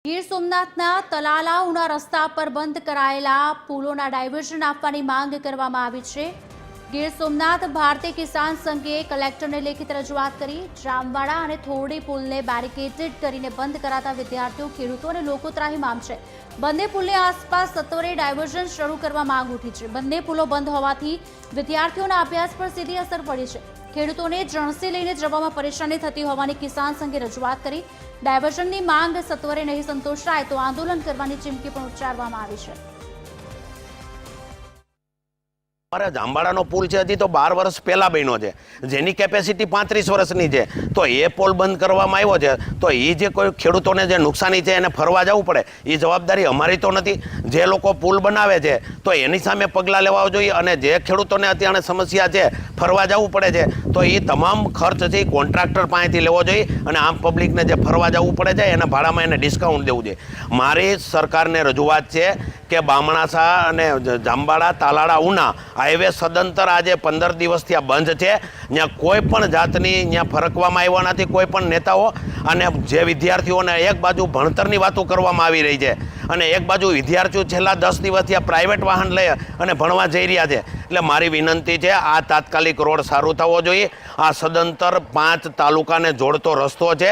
ગીર સોમનાથના તલાલા ઉના રસ્તા પર બંધ કરાયેલા પુલોના ડાયવર્ઝન આપવાની માંગ કરવામાં આવી છે। ગીર સોમનાથ ભારતીય કિસાન સંઘે કલેક્ટરને લેખિત રજૂઆત કરી। જામવાડા અને થોરડી પુલને બેરિકેડેડ કરીને બંધ કરાતા વિદ્યાર્થીઓ, ખેડૂતો અને લોકો ત્રાહિમામ છે। બંને પુલની આસપાસ સત્વરે ડાયવર્ઝન શરૂ કરવા માંગ ઉઠી છે। બંને પુલો બંધ હોવાથી વિદ્યાર્થીઓના અભ્યાસ પર સીધી અસર પડી છે। ખેડૂતોને જણસી લઈને જવામાં પરેશાની થતી હોવાની કિસાન સંઘે રજૂઆત કરી। ડાયવર્ઝનની માંગ સત્વરે નહીં સંતોષાય તો આંદોલન કરવાની ચીમકી પણ ઉચ્ચારવામાં આવી છે। અમારા જામવાડાનો પુલ છે, હજી તો 12 વર્ષ પહેલા બન્યો છે, જેની કેપેસિટી 35 વર્ષની છે। તો એ પુલ બંધ કરવામાં આવ્યો છે, તો એ જે કોઈ ખેડૂતોને જે નુકસાની છે એને ફરવા જવું પડે, એ જવાબદારી અમારી તો નથી। જે લોકો પુલ બનાવે છે તો એની સામે પગલાં લેવા જોઈએ, અને જે ખેડૂતોને અત્યારે સમસ્યા છે, ફરવા જવું પડે છે, તો એ તમામ ખર્ચ છે એ કોન્ટ્રાક્ટર પાસેથી લેવો જોઈએ, અને આમ પબ્લિકને જે ફરવા જવું પડે છે એના ભાડામાં એને ડિસ્કાઉન્ટ દેવું જોઈએ। મારી સરકારને રજૂઆત છે કે બામણાસા અને જામવાડા તાલાળા ઉના હાઈવે સદંતર આજે 15 દિવસથી આ બંધ છે। ત્યાં કોઈ પણ જાતની ત્યાં ફરકવામાં આવ્યા નથી કોઈ પણ નેતાઓ, અને જે વિદ્યાર્થીઓને એક બાજુ ભણતરની વાતો કરવામાં આવી રહી છે, અને એક બાજુ વિદ્યાર્થીઓ છેલ્લા 10 દિવસથી આ પ્રાઇવેટ વાહન લઈ અને ભણવા જઈ રહ્યા છે। એટલે મારી વિનંતી છે, આ તાત્કાલિક રોડ સારું થવો જોઈએ। આ સદંતર 5 તાલુકાને જોડતો રસ્તો છે।